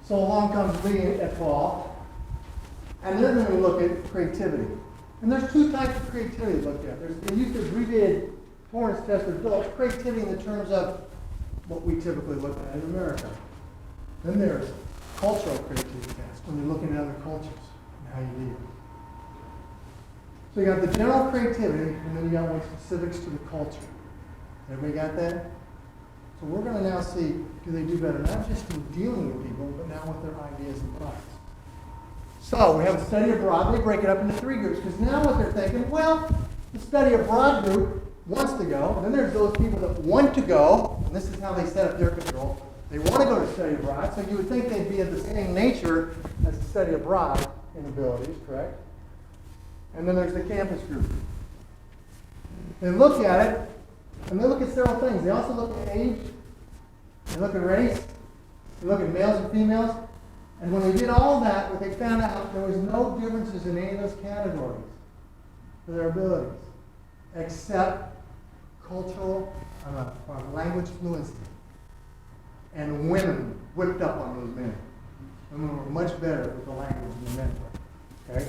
So along comes Lee et al. And they're going to look at creativity. And there's two types of creativity looked at. They use the abbreviated Torrance test or built creativity in the terms of what we typically look at in America. Then there's cultural creativity test when you're looking at other cultures and how you deal. So you got the general creativity, and then you got one specifics to the culture. Everybody got that? So we're going to now see, do they do better, not just in dealing with people, but now with their ideas and thoughts. So we have a study abroad. They break it up into three groups, because now what they're thinking, well, the study abroad group wants to go, and then there's those people that want to go, and this is how they set up their control. They want to go to study abroad, so you would think they'd be of the same nature as the study abroad in abilities, correct? And then there's the campus group. They look at it, and they look at several things. They also look at age, they look at race, they look at males and females, and when they did all that, what they found out, there was no differences in any of those categories for their abilities, except cultural, language fluency. And women whipped up on those men. Women were much better with the language than the men were. Okay?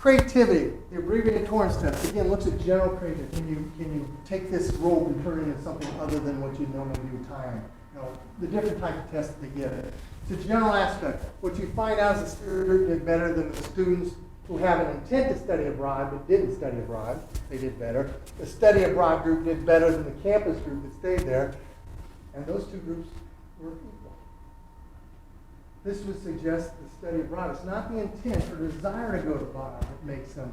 Creativity, the abbreviated Torrance test, again, looks at general creativity. Can you take this robe and turn it into something other than what you normally do tying? You know, the different type of tests that they give. It's a general aspect. What you find out is the student did better than the students who have an intent to study abroad but didn't study abroad. They did better. The study abroad group did better than the campus group that stayed there. And those two groups were equal. This would suggest the study abroad. It's not the intent or desire to go to abroad that makes them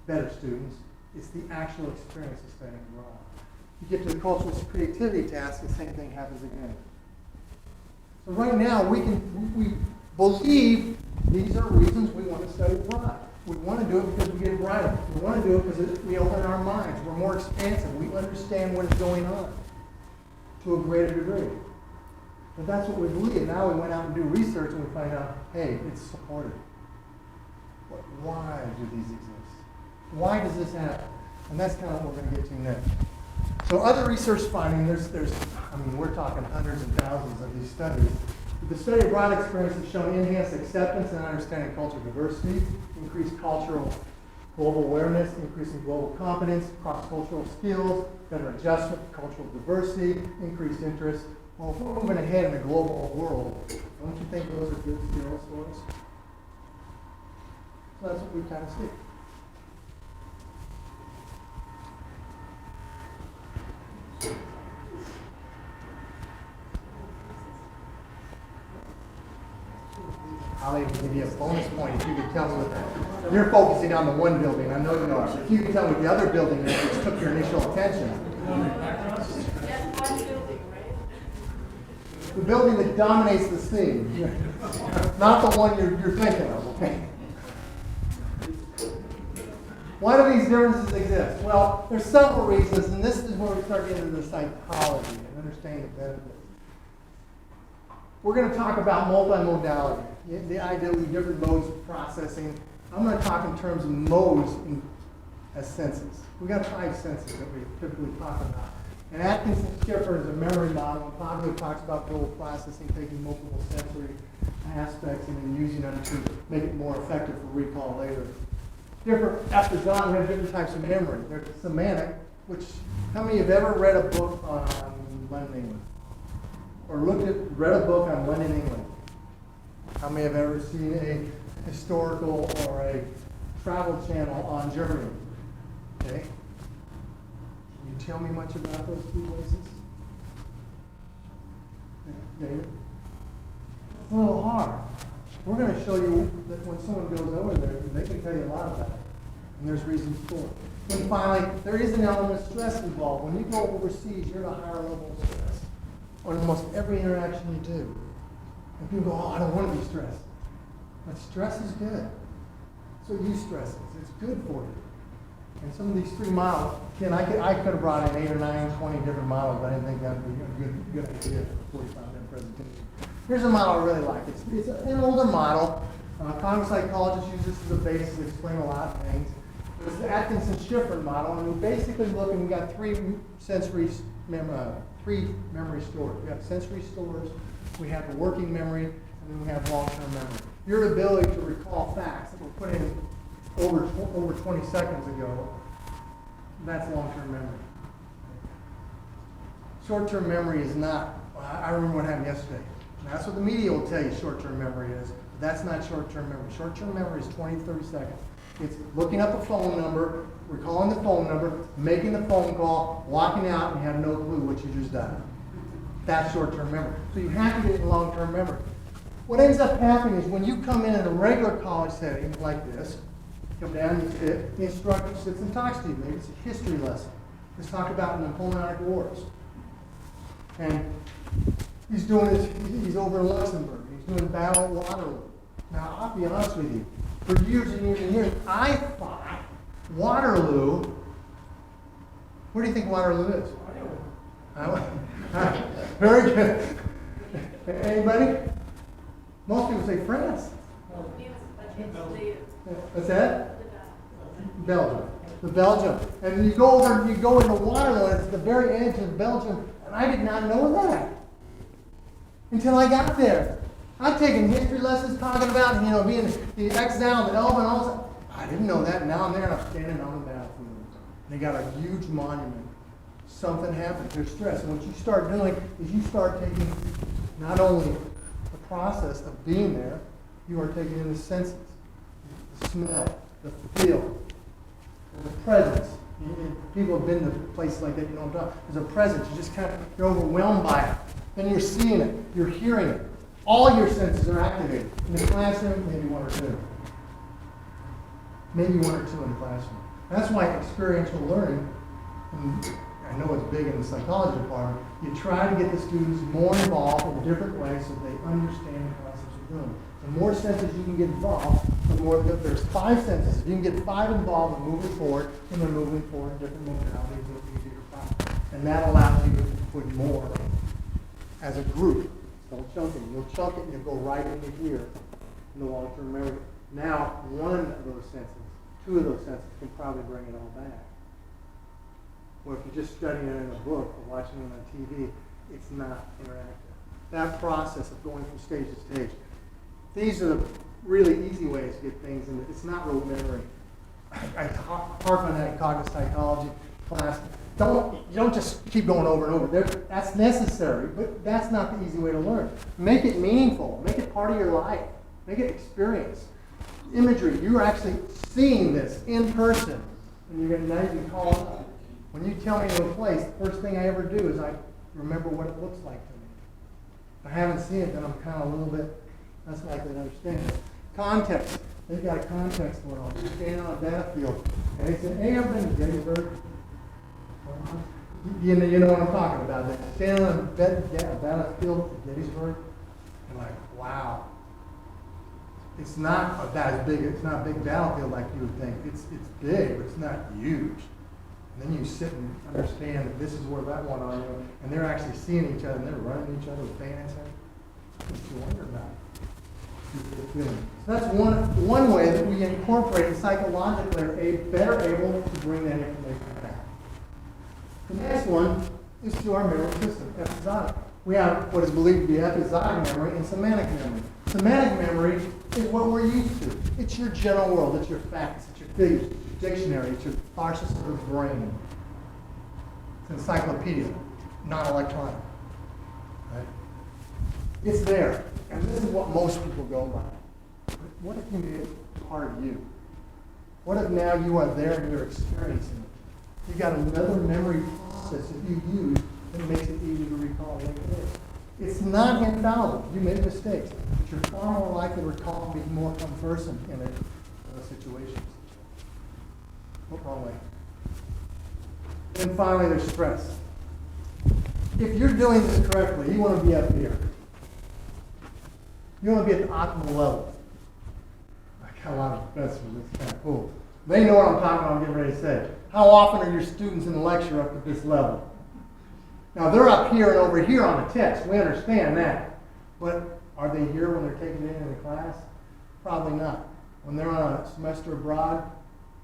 better students. It's the actual experience of studying abroad. You get to the cultural creativity task, the same thing happens again. So right now, we believe these are reasons we want to study abroad. We want to do it because we get brighter. We want to do it because we open our minds. We're more expansive. We understand what is going on to a greater degree. But that's what we believe. Now we went out and do research and we find out, hey, it's supported. But why do these exist? Why does this happen? And that's kind of what we're going to get to next. So other research findings, we're talking hundreds and thousands of these studies. The study abroad experience has shown enhanced acceptance and understanding cultural diversity, increased cultural global awareness, increasing global competence, cross-cultural skills, better adjustment to cultural diversity, increased interest. Well, if we're moving ahead in a global world, don't you think those are good skills for us? So that's what we kind of see. I'll even give you a bonus point if you could tell me what that. You're focusing on the one building, I know you are. But if you could tell me what the other building is, which took your initial attention. The building that dominates the scene. Not the one you're thinking of, okay? Why do these differences exist? Well, there's several reasons, and this is where we start getting into the psychology and understanding the benefits. We're going to talk about multimodality, the idea of different modes of processing. I'm going to talk in terms of modes as senses. We've got 5 senses that we typically talk about. And Atkinson-Schiffer is a memory model, and popularly talks about global processing, taking multiple sensory aspects and then using them to make it more effective for recall later. After John, we have different types of memory. There's semantic, which, how many have ever read a book on London, England? Or read a book on London, England? How many have ever seen a historical or a travel channel on Germany? Okay. Can you tell me much about those 2 places? David? It's a little hard. We're going to show you that when someone goes over there, they can tell you a lot about it. And there's reasons for it. And finally, there is an element of stress involved. When you go overseas, you're at a higher level of stress on almost every interaction you do. And people go, oh, I don't want to be stressed. But stress is good. So use stress. It's good for you. And some of these 3 models, again, I could have brought in 8 or 9, 20 different models, but I didn't think that would be a good idea for a 45-minute presentation. Here's a model I really like. It's an older model. Cognitive psychologists use this as a basis to explain a lot of things. It's the Atkinson-Schiffer model, and we basically look, and we got 3 sensory three memory stores. We have sensory stores, we have the working memory, and then we have long-term memory. Your ability to recall facts that were put in over 20 seconds ago, that's long-term memory. Short-term memory is not, I remember what happened yesterday. And that's what the media will tell you short-term memory is. But that's not short-term memory. Short-term memory is 20, 30 seconds. It's looking up a phone number, recalling the phone number, making the phone call, walking out, and you have no clue what you just done. That's short-term memory. So you have to get in long-term memory. What ends up happening is when you come in a regular college setting like this, come down, you sit, the instructor sits and talks to you. Maybe it's a history lesson. Let's talk about Napoleonic Wars. And he's over in Luxembourg. He's doing Battle of Waterloo. Now, I'll be honest with you. For years and years and years, I thought Waterloo, where do you think Waterloo is? Very good. Anybody? Most people say France. What's that? Belgium. The Belgium. And you go over, you go into Waterloo, and it's the very edge of Belgium, and I did not know that until I got there. I've taken history lessons talking about, being the X down, the Elbe, and all that. I didn't know that. Now I'm there, and I'm standing on the battlefield. And they got a huge monument. Something happened. There's stress. And what you start doing is you start taking not only the process of being there, you are taking in the senses. The smell, the feel, the presence. People have been to places like that, you know what I'm talking about. There's a presence. You just you're overwhelmed by it. Then you're seeing it. You're hearing it. All your senses are activated. In the classroom, maybe one or two. Maybe one or two in the classroom. That's why experiential learning, and I know it's big in the psychology department, you try to get the students more involved in different ways so they understand the concepts you're doing. The more senses you can get involved, the more, there's 5 senses. If you can get 5 involved and moving forward, then they're moving forward in different modalities and it's easier to find. And that allows you to put more as a group. Don't chunk it. You'll chunk it and you'll go right into here in the long-term memory. Now, one of those senses, 2 of those senses can probably bring it all back. Or if you're just studying it in a book or watching it on TV, it's not interactive. That process of going from stage to stage, these are the really easy ways to get things in. It's not rote memory. I harp on that in cognitive psychology class. You don't just keep going over and over. That's necessary, but that's not the easy way to learn. Make it meaningful. Make it part of your life. Make it experience. Imagery. You're actually seeing this in person. And now you can call it up. When you tell me to a place, the first thing I ever do is I remember what it looks like to me. If I haven't seen it, then I'm kind of a little bit less likely to understand it. Context. They've got a context going on. You're standing on a battlefield. And they say, hey, I've been to Gettysburg. You know what I'm talking about. They're standing on a battlefield at Gettysburg. And like, wow. It's not that big. It's not a big battlefield like you would think. It's big, but it's not huge. And then you sit and understand that this is where that one on you, and they're actually seeing each other, and they're running each other with bayonets. What you wonder about? So that's one way that we incorporate psychologically are better able to bring that information back. The next one is through our memory system, episodic. We have what is believed to be episodic memory and semantic memory. Semantic memory is what we're used to. It's your general world. It's your facts. It's your figures. It's your dictionary. It's your parsons of the brain. It's an encyclopedia, non-electronic. Right? It's there. And this is what most people go by. But what if you made it part of you? What if now you are there and you're experiencing it? You've got another memory process that you use that makes it easy to recall what it is. It's not infallible. You make mistakes. But you're far more likely to recall and be more conversant in it in those situations. What wrong way? And finally, there's stress. If you're doing this correctly, you want to be up here. You want to be at the optimal level. I got a lot of professors. It's kind of cool. They know what I'm talking about. I'm getting ready to say. How often are your students in the lecture up at this level? Now, they're up here and over here on the test. We understand that. But are they here when they're taking it in the class? Probably not. When they're on a semester abroad,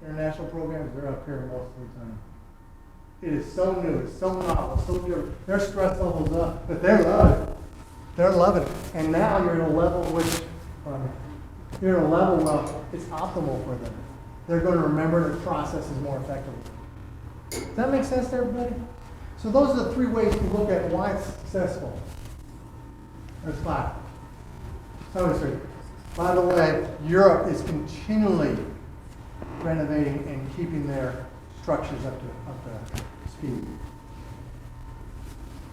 international programs, they're up here most of the time. It is so new, it's so novel, so different. Their stress level's up, but they're loving it. They're loving it. And now you're at a level which, you're at a level where it's optimal for them. They're going to remember the processes more effectively. Does that make sense to everybody? So those are the three ways to look at why it's successful. There's five. So, by the way, Europe is continually renovating and keeping their structures up to speed.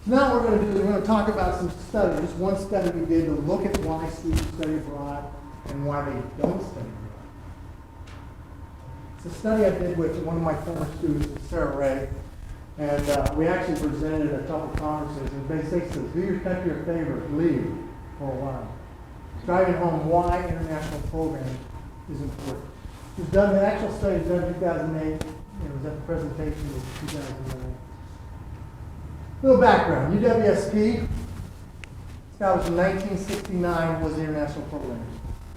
So now what we're going to do is we're going to talk about some studies. One study we did to look at why students study abroad and why they don't study abroad. It's a study I did with one of my former students, Sarah Ray, and we actually presented a couple conferences. And basically says, do your country a favor, leave for a while. Driving home why international programming is important. It was done, the actual study was done in 2008. It was at the presentation in 2009. Little background, UWSP, established in 1969, was the international program.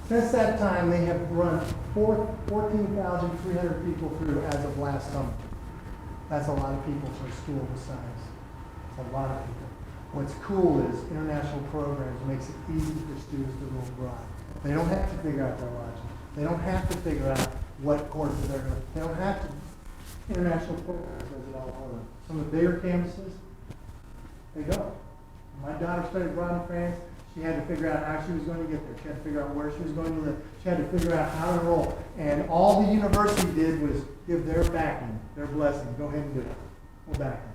Since that time, they have run 14,300 people through as of last summer. That's a lot of people for a school this size. It's a lot of people. What's cool is international programs makes it easy for students to go abroad. They don't have to figure out their logic. They don't have to figure out what courses they're going to. They don't have to. International programs does it all for them. Some of the bigger campuses, they don't. My daughter studied abroad in France. She had to figure out how she was going to get there. She had to figure out where she was going to live. She had to figure out how to enroll. And all the university did was give their backing, their blessing. Go ahead and do it. We'll back them.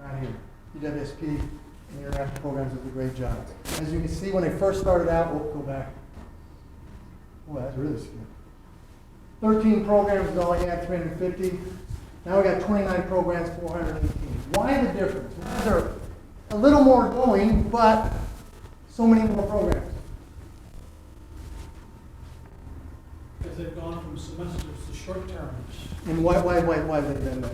Not here. UWSP and international programs did a great job. As you can see, when they first started out, we'll go back. Well, that's really scary. 13 programs is all you had, 350. Now we got 29 programs, 418. Why the difference? They're a little more going, but so many more programs. Because they've gone from semesters to short terms. And why have they done that?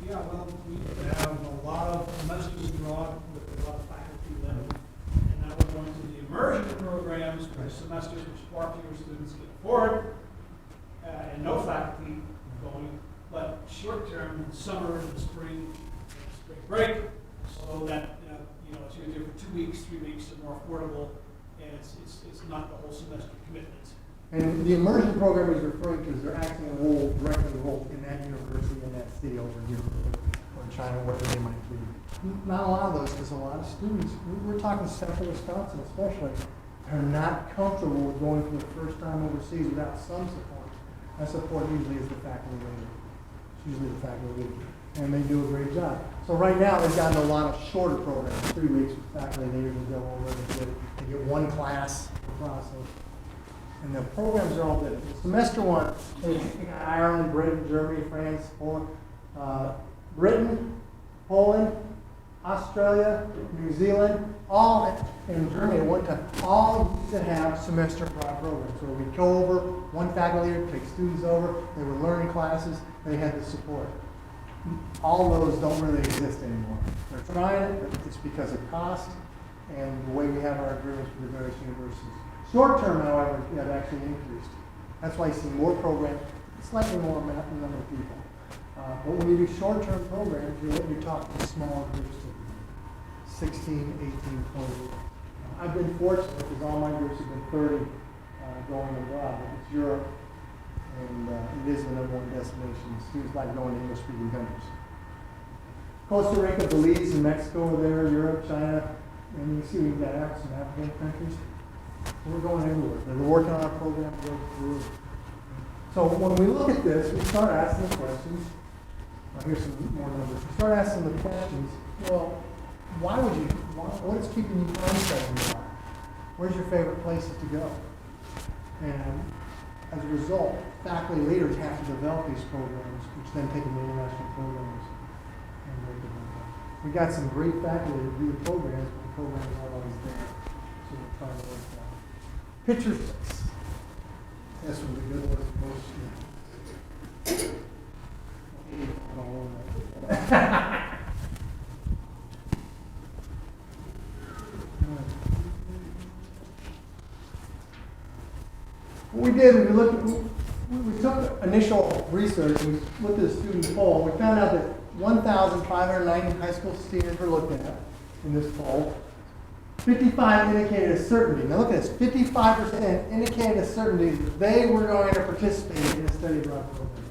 Yeah, well, we have a lot of semesters abroad with a lot of faculty left. And now we're going to the immersion programs where semesters which far fewer students can afford, and no faculty going, but short term, summer, and spring break, so that it's either for 2 weeks, 3 weeks, and more affordable, and it's not the whole semester commitment. And the immersion program is referring to is they're actually directly enrolled in that university, in that city over here, or in China, whatever they might be. Not a lot of those, because a lot of students, we're talking central Wisconsin especially, are not comfortable with going for the first time overseas without some support. That support usually is the faculty leader. It's usually the faculty leader. And they do a great job. So right now they've gotten a lot of shorter programs, 3 weeks with faculty leaders who go over and they get one class per process. And the programs are all different. Semester one, they got Ireland, Britain, Germany, France, Poland, Britain, Poland, Australia, New Zealand, all in Germany at one time, all used to have semester abroad programs where we'd go over, one faculty leader take students over, they were learning classes, they had the support. All those don't really exist anymore. They're trying it, but it's because of cost and the way we have our agreements with the various universities. Short term, however, have actually increased. That's why you see more programs, slightly more number of people. But when you do short-term programs, you're talking smaller groups, 16, 18, 20. I've been fortunate because all my groups have been 30 going abroad. It's Europe, and it is the number one destination. Students like going to English-speaking countries. Costa Rica, Belize, and Mexico are there, Europe, China, and you see we've got some African countries. We're going everywhere. They're working on our program to go through. So when we look at this, we start asking the questions. Here's some more numbers. We start asking the questions. Well, what is keeping you from studying abroad? Where's your favorite places to go? And as a result, faculty leaders have to develop these programs, which then take them to international programs. And we got some great faculty to do the programs, but the programs aren't always there. So we're trying to work that. Picture 6. This one's a good one. What we did, we we took initial research, and we looked at the student poll, and we found out that 1,590 high school seniors were looked at in this poll. 55 indicated a certainty. Now look at this, 55% indicated a certainty that they were going to participate in a study abroad program.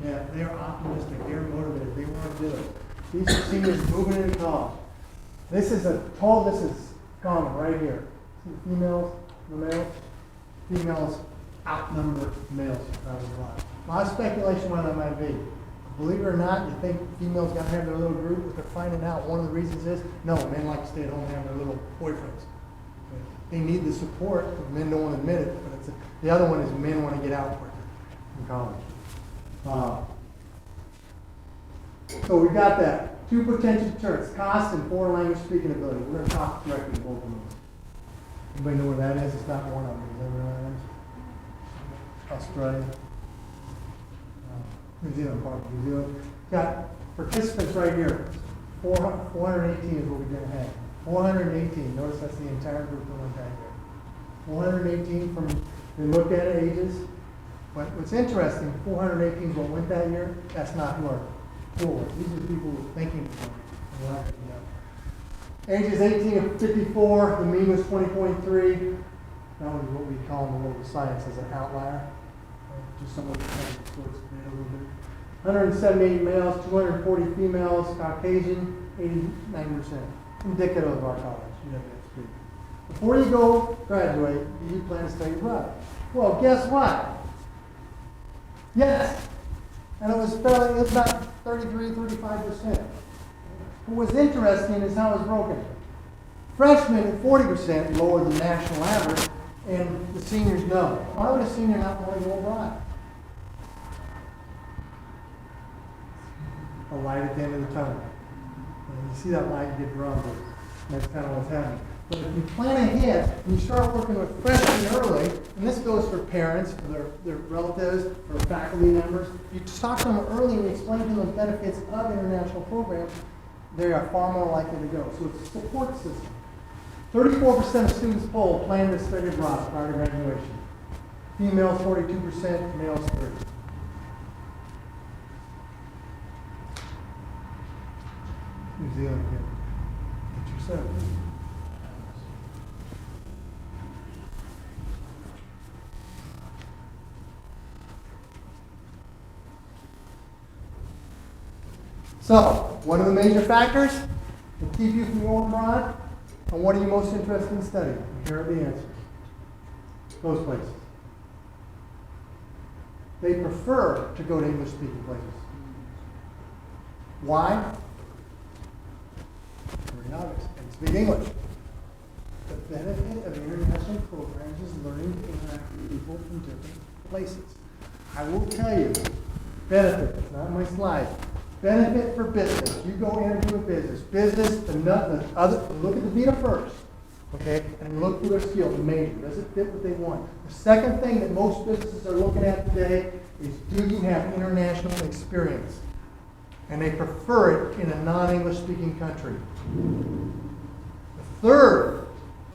Yeah, they are optimistic, they are motivated, they want to do it. These are seniors moving into college. This is common right here. See the females, the males? Females outnumber males probably a lot. A lot of speculation why that might be. Believe it or not, you think females got to have their little group, but they're finding out one of the reasons is, no, men like to stay at home and have their little boyfriends. They need the support, but men don't want to admit it. But the other one is men want to get out quicker in college. So we got that. 2 potential deterrents, cost and foreign language speaking ability. We're going to talk directly to both of them. Anybody know where that is? It's not one of them. Is that where that is? Australia. New Zealand, part of New Zealand. Got participants right here. 418 is what we're going to have. 418. Notice that's the entire group that went back there. 418 from, they looked at it, ages. But what's interesting, 418 is what went that year. That's not who our pool was. These are people who were thinking for it. Ages 18 to 54, the mean was 20.3. That was what we call in the world of science as an outlier. Just some of the things towards the a little bit. 178 males, 240 females, Caucasian, 89%. Indicative of our college, UWSP. Before you go graduate, do you plan to study abroad? Well, guess what? Yes. And it was about 33, 35%. What was interesting is how it was broken. Freshmen at 40%, lower than national average, and the seniors no. Why would a senior not want to go abroad? A light at the end of the tunnel. And you see that light get drawn to it. That's kind of what's happening. But if you plan ahead and you start working with freshmen early, and this goes for parents, for their relatives, for faculty members, you talk to them early and explain to them the benefits of international programs, they are far more likely to go. So it's a support system. 34% of students polled plan to study abroad prior to graduation. Females 42%, males 30%. New Zealand again. What you said. So, what are the major factors that keep you from going abroad? And what are you most interested in studying? And here are the answers. Those places. They prefer to go to English-speaking places. Why? Very obvious. They speak English. The benefit of international programs is learning to interact with people from different places. I will tell you, benefit, it's not my slide. Benefit for business. You go interview a business. Look at the vita first, okay? And look for their skills, the major. Does it fit what they want? The second thing that most businesses are looking at today is, do you have international experience? And they prefer it in a non-English speaking country. The third